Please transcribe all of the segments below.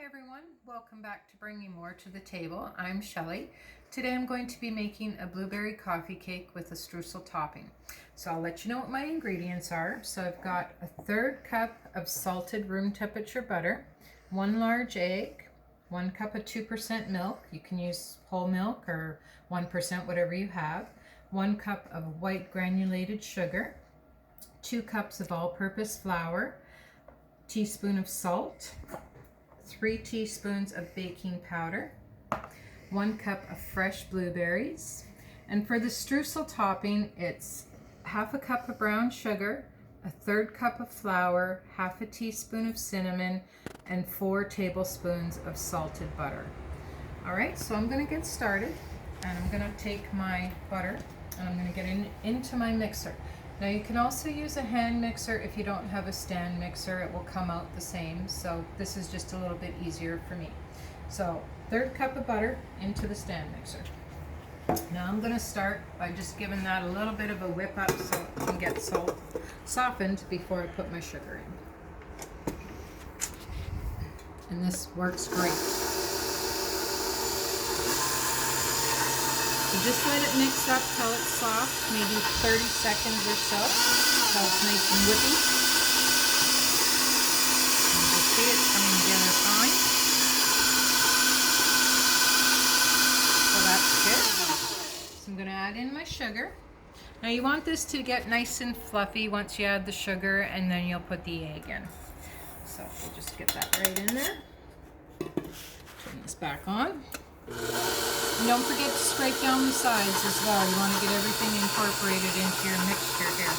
Hi everyone, welcome back to Bringing More to the Table. I'm Shelley. Today I'm going to be making a blueberry coffee cake with a streusel topping. So I'll let you know what my ingredients are. So I've got a 1/3 cup of salted room temperature butter, 1 large egg, 1 cup of 2% milk. You can use whole milk or 1%, whatever you have. 1 cup of white granulated sugar, 2 cups of all-purpose flour, teaspoon of salt, 3 teaspoons of baking powder, 1 cup of fresh blueberries, and for the streusel topping, it's 1/2 cup of brown sugar, a 1/3 cup of flour, 1/2 teaspoon of cinnamon, and 4 tablespoons of salted butter. All right, so I'm going to get started, and I'm going to take my butter and I'm going to get into my mixer. Now you can also use a hand mixer if you don't have a stand mixer. It will come out the same. So this is just a little bit easier for me. So 1/3 cup of butter into the stand mixer. Now I'm going to start by just giving that a little bit of a whip up so it can get softened before I put my sugar in. And this works great. So just let it mix up till it's soft, maybe 30 seconds or so, till it's nice and whippy. And you'll see it's coming together fine. So that's good. So I'm going to add in my sugar. Now you want this to get nice and fluffy once you add the sugar, and then you'll put the egg in. So we'll just get that right in there. Turn this back on. And don't forget to scrape down the sides as well. You want to get everything incorporated into your mixture here.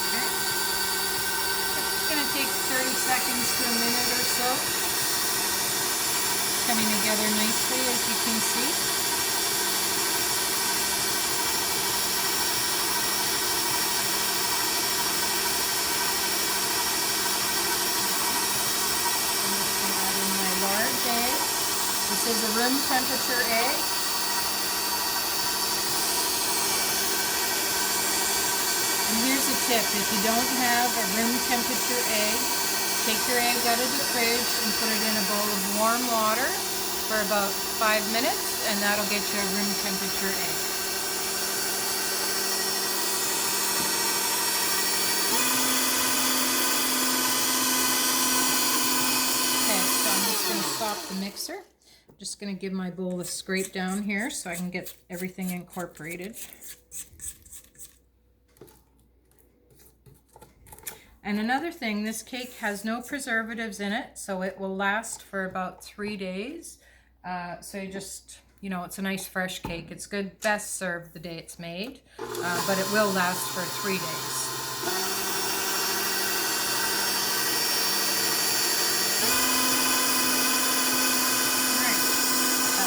Okay. It's going to take 30 seconds to a minute or so. It's coming together nicely, as you can see. This is a room temperature egg. And here's a tip. If you don't have a room temperature egg, take your egg out of the fridge and put it in a bowl of warm water for about 5 minutes, and that'll get you a room temperature egg. Okay, so I'm just going to stop the mixer. Just going to give my bowl a scrape down here so I can get everything incorporated. And another thing, this cake has no preservatives in it, so it will last for about 3 days. So you just, it's a nice fresh cake. It's good, best served the day it's made, but it will last for 3 days.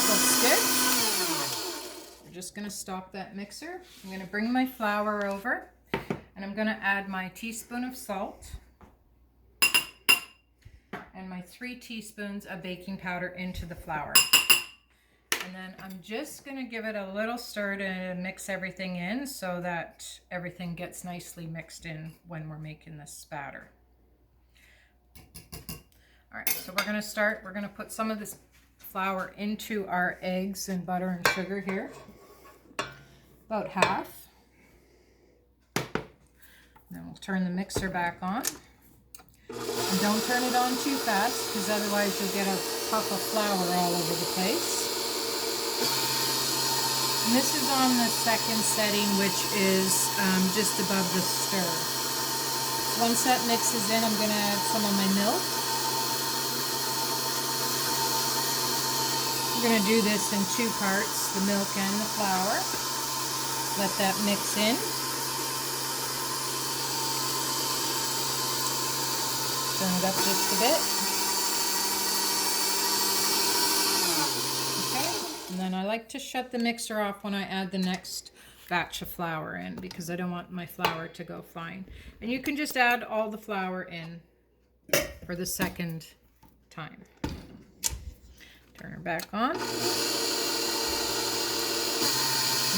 Looks good. We're just going to stop that mixer. I'm going to bring my flour over, and I'm going to add my teaspoon of salt and my 3 teaspoons of baking powder into the flour. And then I'm just going to give it a little stir to mix everything in so that everything gets nicely mixed in when we're making this batter. All right, so we're going to start. We're going to put some of this flour into our eggs and butter and sugar here, about half. Then we'll turn the mixer back on, and don't turn it on too fast because otherwise you'll get a puff of flour all over the place. And this is on the second setting, which is just above the stir. Once that mixes in, I'm going to add some of my milk. We're going to do this in 2 parts, the milk and the flour. Let that mix in. Turn it up just a bit. Okay, and then I like to shut the mixer off when I add the next batch of flour in because I don't want my flour to go fine. And you can just add all the flour in for the second time. Turn her back on.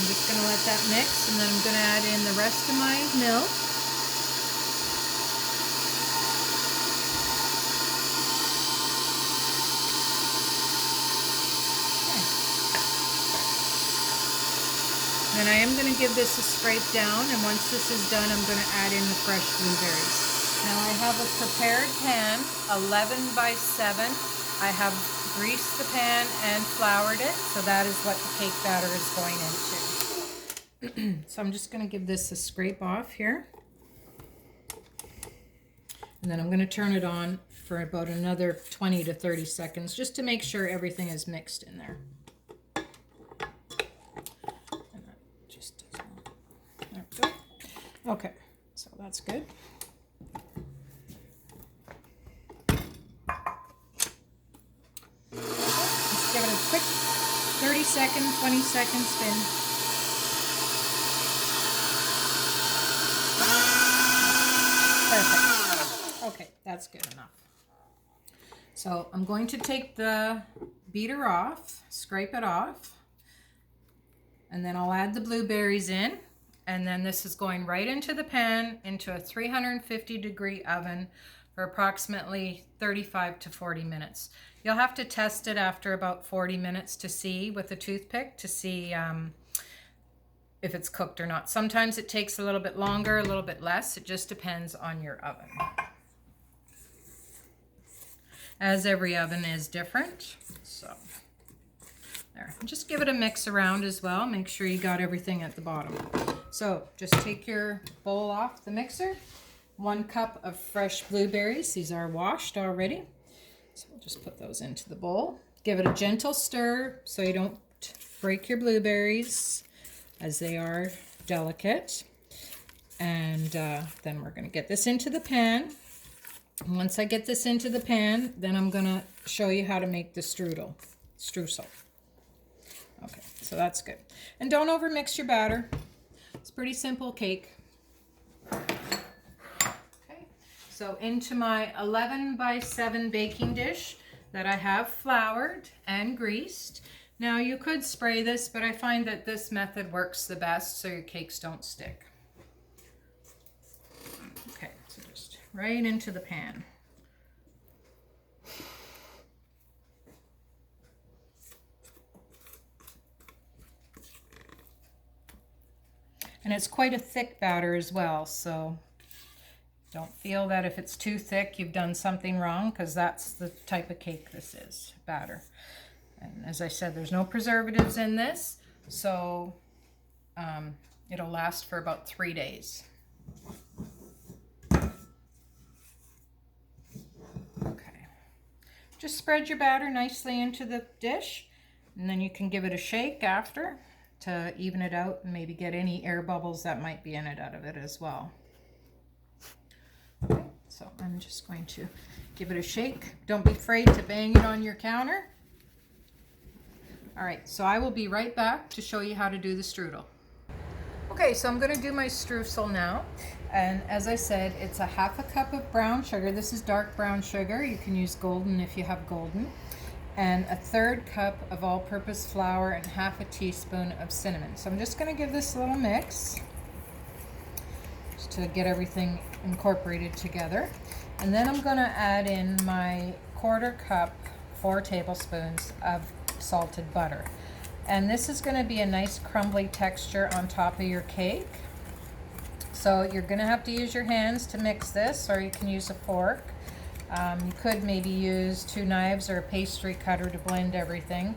I'm just going to let that mix, and then I'm going to add in the rest of my milk. And I am going to give this a scrape down, and once this is done, I'm going to add in the fresh blueberries. Now I have a prepared pan, 11 by 7. I have greased the pan and floured it, so that is what the cake batter is going into. So I'm just going to give this a scrape off here. And then I'm going to turn it on for about another 20 to 30 seconds, just to make sure everything is mixed in there. Okay, so that's good. Let's give it a quick 30-second, 20-second spin. Perfect. Okay, that's good enough. So I'm going to take the beater off, scrape it off, and then I'll add the blueberries in. And then this is going right into the pan, into a 350-degree oven for approximately 35 to 40 minutes. You'll have to test it after about 40 minutes to see with a toothpick to see if it's cooked or not. Sometimes it takes a little bit longer, a little bit less. It just depends on your oven. As every oven is different. So there. Just give it a mix around as well. Make sure you got everything at the bottom. So just take your bowl off the mixer. 1 cup of fresh blueberries. These are washed already. So we'll just put those into the bowl. Give it a gentle stir so you don't break your blueberries, as they are delicate. And then we're going to get this into the pan. And once I get this into the pan, then I'm going to show you how to make the streusel. Okay, so that's good. And don't overmix your batter. It's a pretty simple cake. Okay, so into my 11 by 7 baking dish that I have floured and greased. Now you could spray this, but I find that this method works the best so your cakes don't stick. Okay, so just right into the pan. And it's quite a thick batter as well, so don't feel that if it's too thick you've done something wrong, because that's the type of cake this is, batter. And as I said, there's no preservatives in this, so it'll last for about 3 days. Okay, just spread your batter nicely into the dish, and then you can give it a shake after to even it out and maybe get any air bubbles that might be in it out of it as well. Okay, so I'm just going to give it a shake. Don't be afraid to bang it on your counter. All right, so I will be right back to show you how to do the strudel. Okay, so I'm going to do my streusel now. And as I said, it's a 1/2 cup of brown sugar. This is dark brown sugar. You can use golden if you have golden. And a 1/3 cup of all-purpose flour and 1/2 teaspoon of cinnamon. So I'm just going to give this a little mix just to get everything incorporated together. And then I'm going to add in my 1/4 cup, 4 tablespoons of salted butter. And this is going to be a nice crumbly texture on top of your cake. So you're going to have to use your hands to mix this, or you can use a fork. You could maybe use 2 knives or a pastry cutter to blend everything.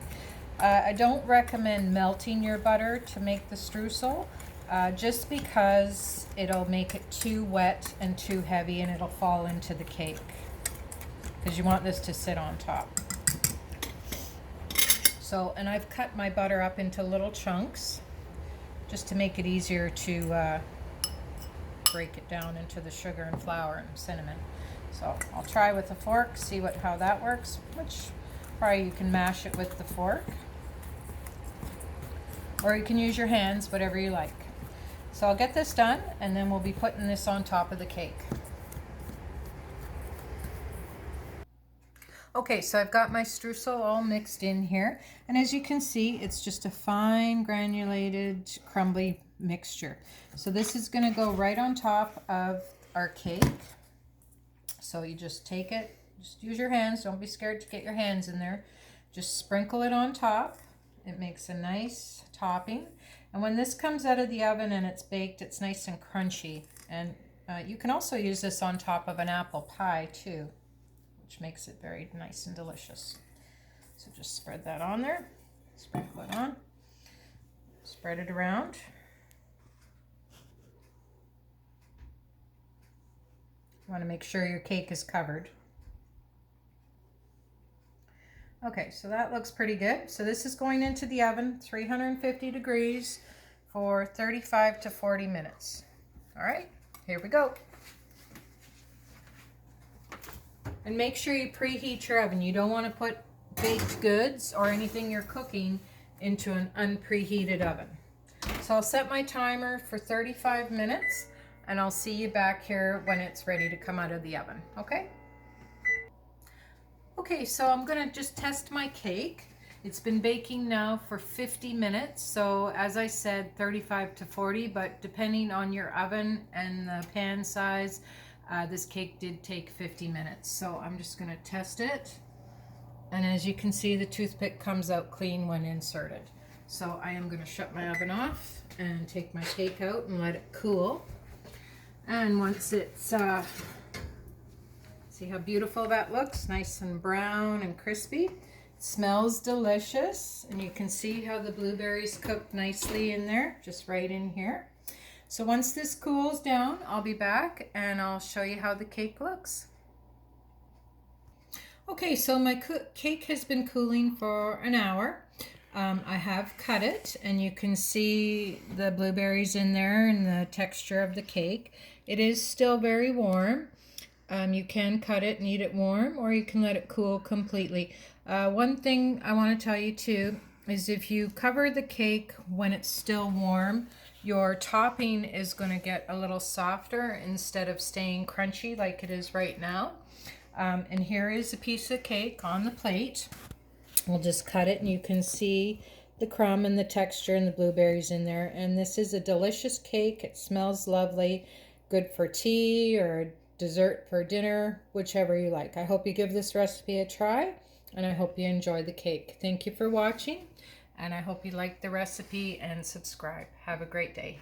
I don't recommend melting your butter to make the streusel, just because it'll make it too wet and too heavy and it'll fall into the cake, because you want this to sit on top. So, and I've cut my butter up into little chunks just to make it easier to break it down into the sugar and flour and cinnamon. So I'll try with a fork, see how that works, which probably you can mash it with the fork. Or you can use your hands, whatever you like. So I'll get this done, and then we'll be putting this on top of the cake. Okay, so I've got my streusel all mixed in here, and as you can see, it's just a fine granulated crumbly mixture. So this is going to go right on top of our cake. So you just take it, just use your hands, don't be scared to get your hands in there. Just sprinkle it on top. It makes a nice topping. And when this comes out of the oven and it's baked, it's nice and crunchy. And you can also use this on top of an apple pie too, which makes it very nice and delicious. So just spread that on there, sprinkle it on, spread it around. You want to make sure your cake is covered. Okay, so that looks pretty good. So this is going into the oven, 350 degrees for 35 to 40 minutes. All right, here we go. And make sure you preheat your oven. You don't want to put baked goods or anything you're cooking into an unpreheated oven. So I'll set my timer for 35 minutes and I'll see you back here when it's ready to come out of the oven, okay? Okay, so I'm gonna just test my cake. It's been baking now for 50 minutes. So as I said, 35 to 40, but depending on your oven and the pan size, this cake did take 50 minutes. So I'm just gonna test it. And as you can see, the toothpick comes out clean when inserted. So I am gonna shut my oven off and take my cake out and let it cool. And once it's, see how beautiful that looks, nice and brown and crispy. It smells delicious, and you can see how the blueberries cooked nicely in there, just right in here. So once this cools down, I'll be back and I'll show you how the cake looks. Okay, so my cake has been cooling for an hour. I have cut it, and you can see the blueberries in there and the texture of the cake. It is still very warm. You can cut it and eat it warm, or you can let it cool completely. One thing I want to tell you too is if you cover the cake when it's still warm, your topping is going to get a little softer instead of staying crunchy like it is right now. And here is a piece of cake on the plate. We'll just cut it and you can see the crumb and the texture and the blueberries in there. And this is a delicious cake. It smells lovely, good for tea or dessert for dinner, whichever you like. I hope you give this recipe a try, and I hope you enjoy the cake. Thank you for watching, and I hope you like the recipe and subscribe. Have a great day.